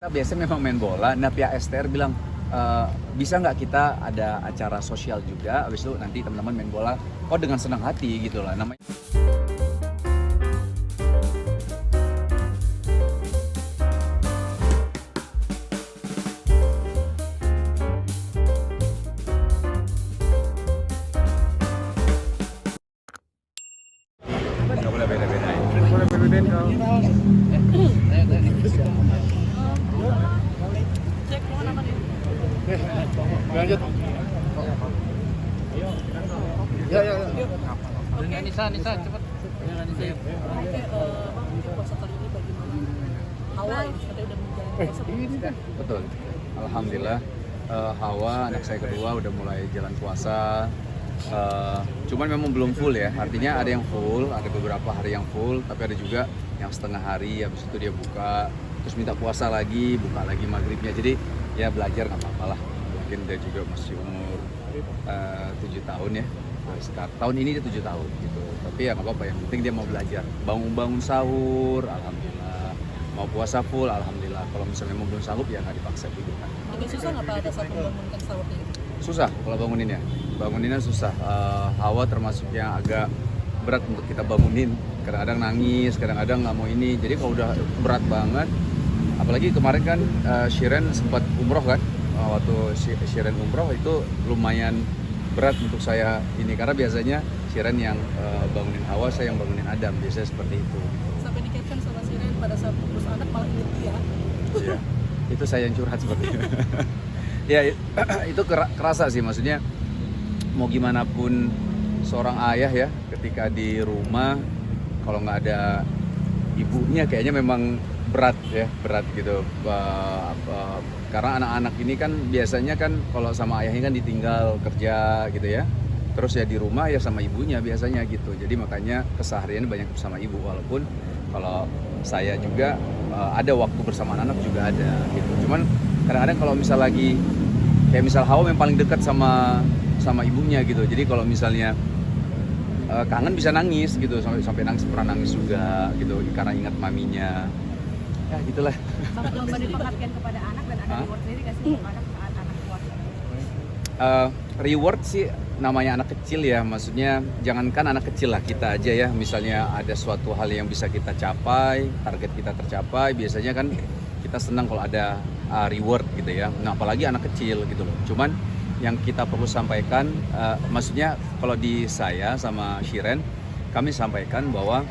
Kita biasanya memang main bola. Nah, pihak STR bilang bisa nggak kita ada acara sosial juga, habis itu nanti teman-teman main bola kok dengan senang hati gitu lah namanya. Nggak boleh beda-bedain. Boleh bedain kalau Cek mau nama nih? lanjut. Ya. Nisa cepet. Oke, Bang, puasa kali ini bagaimana? Hawa ya, katanya udah menjalani puasa belum? Betul. Alhamdulillah Hawa anak saya kedua udah mulai jalan puasa. Cuman memang belum full ya. Artinya ada yang full, ada beberapa hari yang full, tapi ada juga yang setengah hari. Habis itu dia buka, terus minta puasa lagi, buka lagi maghribnya. Jadi ya belajar nggak apa-apa lah. Mungkin dia juga masih umur 7 tahun ya. Sekarang tahun ini dia 7 tahun gitu. Tapi ya nggak apa-apa. Yang penting dia mau belajar. Bangun sahur, alhamdulillah. Mau puasa full, alhamdulillah. Kalau misalnya memang belum sanggup ya nggak dipaksa gitu kan. Agak susah nggak Pak ada saat membangunkan sahurnya itu? Susah kalau banguninnya susah. Hawa termasuk yang agak berat untuk kita bangunin. Kadang-kadang nangis, kadang-kadang nggak mau ini. Jadi kalau udah berat banget, apalagi kemarin kan Shiren sempat umroh kan. Waktu Shiren umroh itu lumayan berat untuk saya ini, karena biasanya Shiren yang bangunin Hawa, saya yang bangunin Adam, biasanya seperti itu. Sampai di caption sama Siren pada saat ngurus anak malah inget dia. Iya, itu saya yang curhat sepertinya. Ya itu kerasa sih, maksudnya mau gimana pun seorang ayah ya, ketika di rumah kalau nggak ada ibunya kayaknya memang berat gitu. Karena anak-anak ini kan biasanya kan kalau sama ayahnya kan ditinggal kerja gitu ya, terus ya di rumah ya sama ibunya biasanya gitu. Jadi makanya kesehariannya banyak bersama ibu, walaupun kalau saya juga ada waktu bersama anak juga ada gitu. Cuman kadang-kadang kalau misal lagi kayak misal Hawa yang paling dekat sama ibunya gitu. Jadi kalau misalnya kangen bisa nangis gitu, sampai nangis, pernah nangis juga gitu karena ingat maminya. Ya gitulah. Bapak memberi pengertian kepada anak dan ada reward sendiri kasih untuk anak saat anak puasa. Reward sih namanya anak kecil ya, maksudnya jangankan anak kecil lah, kita aja ya, misalnya ada suatu hal yang bisa kita capai, target kita tercapai, biasanya kan kita senang kalau ada reward gitu ya. Nah apalagi anak kecil gitu loh. Cuman yang kita perlu sampaikan, maksudnya kalau di saya sama Shiren, kami sampaikan bahwa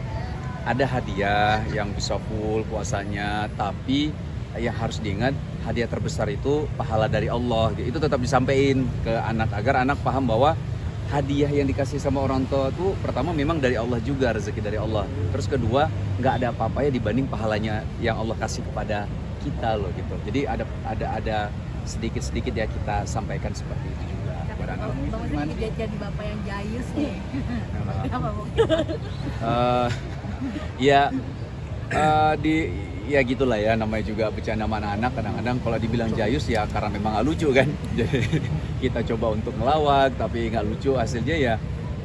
ada hadiah yang bisa full puasanya, tapi yang harus diingat hadiah terbesar itu pahala dari Allah. Itu tetap disampaikan ke anak agar anak paham bahwa hadiah yang dikasih sama orang tua itu pertama memang dari Allah juga, rezeki dari Allah. Terus kedua, nggak ada apa-apanya dibanding pahalanya yang Allah kasih kepada kita loh gitu. Jadi ada sedikit-sedikit ya kita sampaikan seperti itu juga kepada anak. Bang Muslim jadi bapak yang jayus nih. Apa Bang? Ya gitulah ya, namanya juga bercanda sama anak-anak. Kadang-kadang kalau dibilang jayus ya karena memang nggak lucu kan. Jadi kita coba untuk ngelawak tapi nggak lucu hasilnya ya.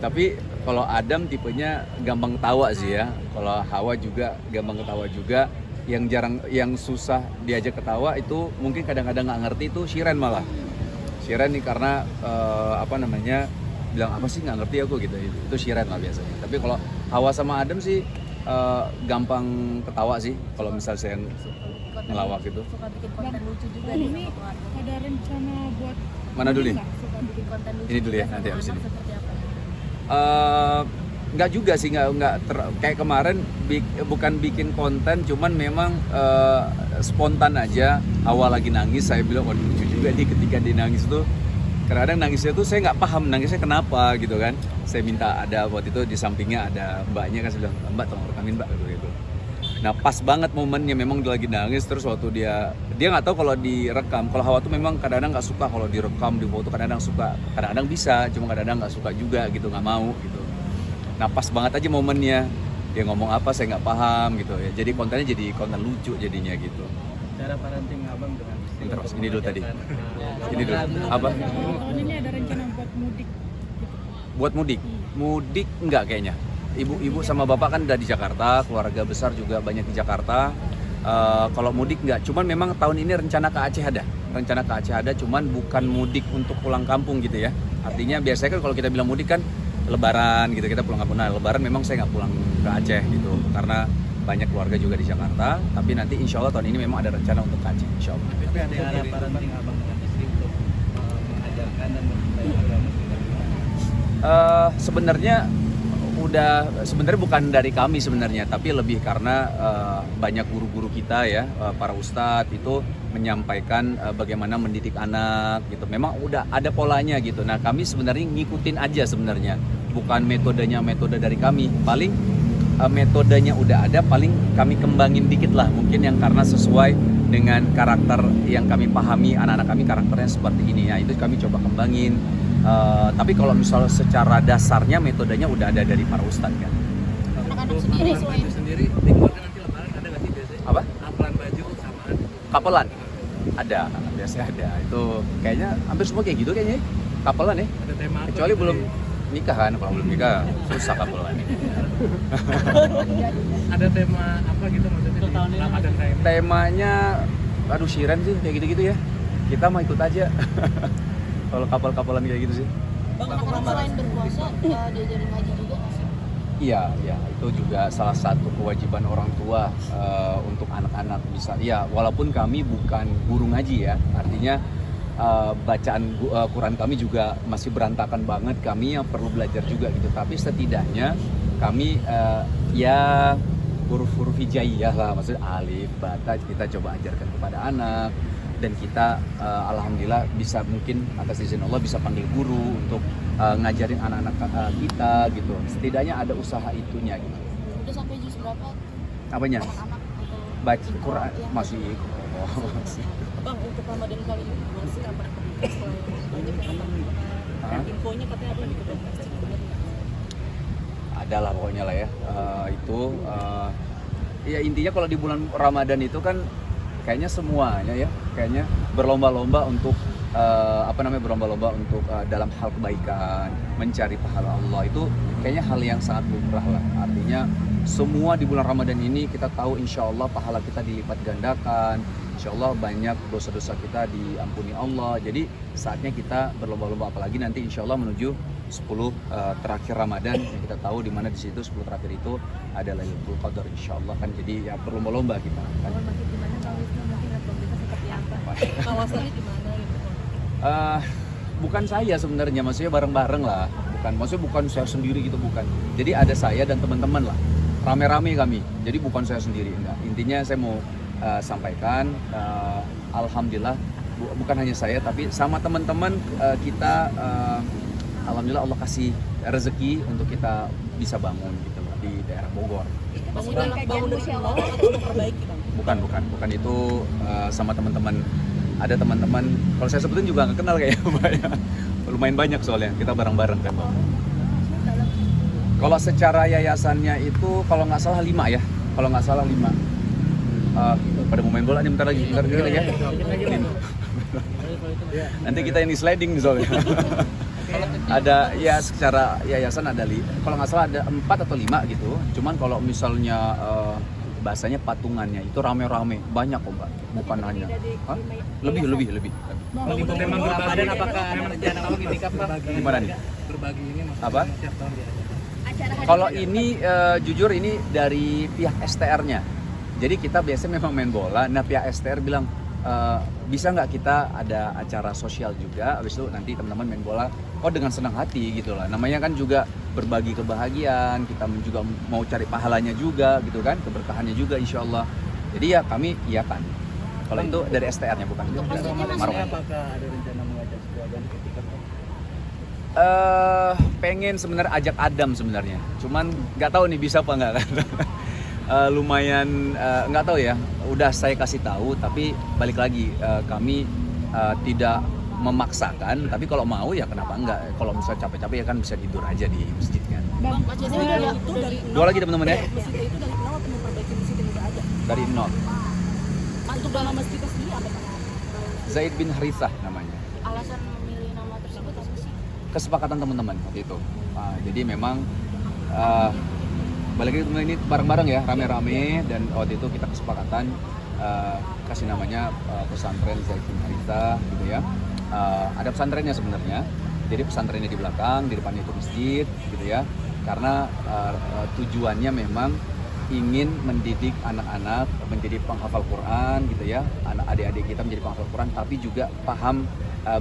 Tapi kalau Adam tipenya gampang ketawa sih ya. Kalau Hawa juga gampang ketawa juga. Yang susah diajak ketawa itu mungkin kadang-kadang nggak ngerti itu Shiren malah. Shiren nih karena bilang apa sih nggak ngerti aku gitu. Itu Shiren lah biasanya. Tapi kalau Hawa sama Adam sih gampang ketawa sih kalau misal saya ngelawak gitu. Suka bikin konten lucu juga nih sama keluarga. Ada rencana buat Mana dulu nih? Suka bikin konten lucu. Ini dulu ya, juga nanti sama habis anak ini. seperti apa? Nggak juga sih, kayak kemarin bukan bikin konten, cuman memang spontan aja. Awal lagi nangis, saya bilang waduh lucu juga nih ketika dia nangis tuh. Kadang-kadang nangisnya tuh saya nggak paham nangisnya kenapa gitu kan. Saya minta, ada waktu itu di sampingnya ada mbaknya kan, saya bilang mbak tolong rekamin mbak gitu. Nah pas banget momennya, memang dia lagi nangis. Terus waktu dia nggak tahu kalau direkam. Kalau Hawa tuh memang kadang-kadang nggak suka kalau direkam, di foto kadang-kadang suka, kadang-kadang bisa, cuma kadang-kadang nggak suka juga gitu, nggak mau gitu. Nah pas banget aja momennya, dia ngomong apa saya nggak paham gitu ya. Jadi kontennya jadi konten lucu jadinya gitu. Cara parenting abang dengan istri. Terus ini dulu tadi. Ini dulu. Apa? tahun ini ada rencana buat mudik gitu. Buat mudik? Mudik enggak kayaknya. Ibu sama bapak kan udah di Jakarta, keluarga besar juga banyak di Jakarta. Kalau mudik nggak, cuman memang tahun ini rencana ke Aceh ada, cuman bukan mudik untuk pulang kampung gitu ya. Artinya biasanya kan kalau kita bilang mudik kan Lebaran gitu, kita pulang kampung. Nah, Lebaran memang saya nggak pulang ke Aceh gitu, karena banyak keluarga juga di Jakarta. Tapi nanti insya Allah tahun ini memang ada rencana untuk ke Aceh, insya Allah. Tapi ada cara parenting abang dengan istri untuk mengajarkan dan mencintai agama kita. Sebenarnya bukan dari kami sebenarnya, tapi lebih karena banyak guru-guru kita ya, para ustadz itu menyampaikan bagaimana mendidik anak gitu. Memang udah ada polanya gitu. Nah, kami sebenarnya ngikutin aja sebenarnya, bukan metode dari kami. Paling metodenya udah ada, paling kami kembangin dikit lah, mungkin yang karena sesuai dengan karakter yang kami pahami, anak-anak kami karakternya seperti ini ya, itu kami coba kembangin. Tapi kalau misalnya secara dasarnya metodenya udah ada dari para ustadz kan. Anak-anak sendiri selain Baju sendiri di keluarga nanti lebaran ada nggak sih biasanya? Apa? Apalan baju samaan. Kapelan? Ada, biasanya ada. Itu kayaknya hampir semua kayak gitu kayaknya. Kapelan ya. Ada tema apa Kecuali gitu belum ya? nikah kan, kalau belum nikah susah kapelan. Ada tema apa gitu maksudnya di Ramadan kayak ini? Temanya, aduh Shiren sih kayak gitu-gitu ya. Kita mah ikut aja. Kalau kapal-kapalan kayak gitu sih. Bang, anak-anak selain berpuasa diajarin ngaji juga nggak sih? Iya, itu juga salah satu kewajiban orang tua untuk anak-anak bisa. Iya, walaupun kami bukan guru ngaji ya, artinya bacaan Quran kami juga masih berantakan banget. Kami yang perlu belajar juga gitu. Tapi setidaknya kami ya huruf-huruf hijaiyah lah, maksudnya alif, bata kita coba ajarkan kepada anak. Dan kita alhamdulillah bisa, mungkin atas izin Allah bisa panggil guru untuk ngajarin anak-anak kita gitu. Setidaknya ada usaha itunya gitu. Udah sampai juz berapa? Apanya? Anak-anak atau Baca Quran ya. masih. Bang, untuk Ramadan kali ini masih apa selain banyak yang apa? Infonya katanya apa di kedua masjid? Ada lah pokoknya lah ya. Ya intinya kalau di bulan Ramadan itu kan kayaknya semuanya ya, kayaknya berlomba-lomba untuk berlomba-lomba untuk dalam hal kebaikan, mencari pahala Allah. Itu kayaknya hal yang sangat lumrah lah. Artinya semua di bulan Ramadan ini kita tahu insya Allah pahala kita dilipat gandakan, insya Allah banyak dosa-dosa kita diampuni Allah. Jadi saatnya kita berlomba-lomba, apalagi nanti insya Allah menuju 10 terakhir Ramadan yang kita tahu, di mana di situ 10 terakhir itu ada Lailatul Qadar insya Allah kan. Jadi ya berlomba-lomba kita kan. Masih di mana Kak Wisnu, mungkin aktivitas seperti apa? Kawasannya di mana gitu? Bukan saya sebenarnya, maksudnya bareng-bareng lah. Bukan saya sendiri gitu, bukan. Jadi ada saya dan teman-teman lah, rame-rame kami. Jadi bukan saya sendiri, enggak. Intinya saya mau sampaikan, alhamdulillah bukan hanya saya tapi sama teman-teman kita, alhamdulillah Allah kasih rezeki untuk kita bisa bangun gitu loh, di daerah Bogor. Bangun dari nol atau memperbaiki, Bang? Bukan itu sama teman-teman. Ada teman-teman, kalau saya sebutin juga nggak kenal kayaknya, Mbak ya. Lumayan banyak soalnya, kita bareng-bareng kan. Kalau secara yayasannya itu kalau nggak salah 5 ya. Kalau nggak salah 5. Pada mau main bola nih bentar lagi ya. Nanti kita ini sliding nih soalnya. Ada ya, secara yayasan ada kalau nggak salah ada 4 atau 5 gitu. Cuman kalau misalnya bahasanya patungannya itu rame-rame, banyak kok Mbak, bukan hanya lebih. Untuk tema Ramadan apakah ada rencana apa gini Pak? Gimana nih? Berbagi ini maksudnya Apa? setiap tahun dia. Kalau ini jujur ini dari pihak STR-nya. Jadi kita biasanya memang main bola. Nah pihak STR bilang bisa nggak kita ada acara sosial juga. Habis itu nanti teman-teman main bola. Dengan senang hati gitu lah. Namanya kan juga berbagi kebahagiaan. Kita juga mau cari pahalanya juga gitu kan. Keberkahannya juga insya Allah. Jadi ya kami iyakan. Kalau itu dari STR-nya bukan dari Marwah. Apakah ada rencana mengajak keluarga ketika Pengen sebenarnya ajak Adam sebenarnya. Cuman nggak tahu nih bisa apa nggak kan. Lumayan nggak tahu ya. Udah saya kasih tahu tapi balik lagi kami tidak memaksakan, tapi kalau mau ya kenapa enggak. Kalau misalnya capek-capek ya kan bisa tidur aja di masjid kan. Bang, masjidnya itu dari nol. Dua lagi teman-teman ya. Masjidnya itu dari nol atau memperbaiki masjid yang udah ada? Dari nol. Untuk nama masjidnya sendiri apa? Zaid bin Harithah namanya. Alasan memilih nama tersebut apa sih? Kesepakatan teman-teman waktu itu. Jadi memang balik lagi ini bareng-bareng ya, rame-rame, dan waktu itu kita kesepakatan kasih namanya pesantren Zaitun Harita gitu ya. Ada pesantrennya sebenarnya, jadi pesantrennya di belakang, di depannya itu masjid gitu ya, karena tujuannya memang ingin mendidik anak-anak menjadi penghafal Quran gitu ya, anak adik-adik kita menjadi penghafal Quran, tapi juga paham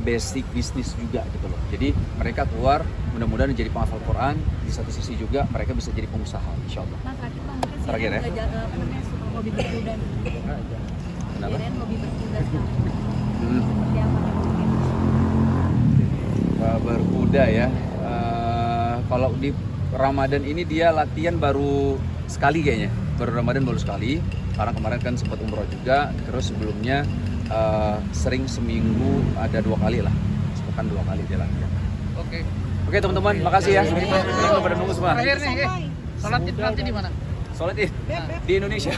basic bisnis juga gitu loh. Jadi mereka keluar mudah-mudahan menjadi penghafal Quran, di satu sisi juga mereka bisa jadi pengusaha insya Allah. Nah terakhir Bang, mungkin Terakhir ya? apa namanya, suka hobi berkuda nih. Kenapa? Kirain hobi berkuda sekarang. Hmm. Seperti apa nih mungkin? Berkuda ya. Kalau di Ramadan ini dia latihan baru sekali kayaknya. Baru Ramadan baru sekali. Karena kemarin kan sempat umroh juga. Terus sebelumnya sering seminggu ada 2 kali lah. Sepekan 2 kali dia latihan. Oke teman-teman, makasih ya. Ini pada nunggu semua. Terakhir nih, sholat Id nanti di mana? Sholat Id di Indonesia.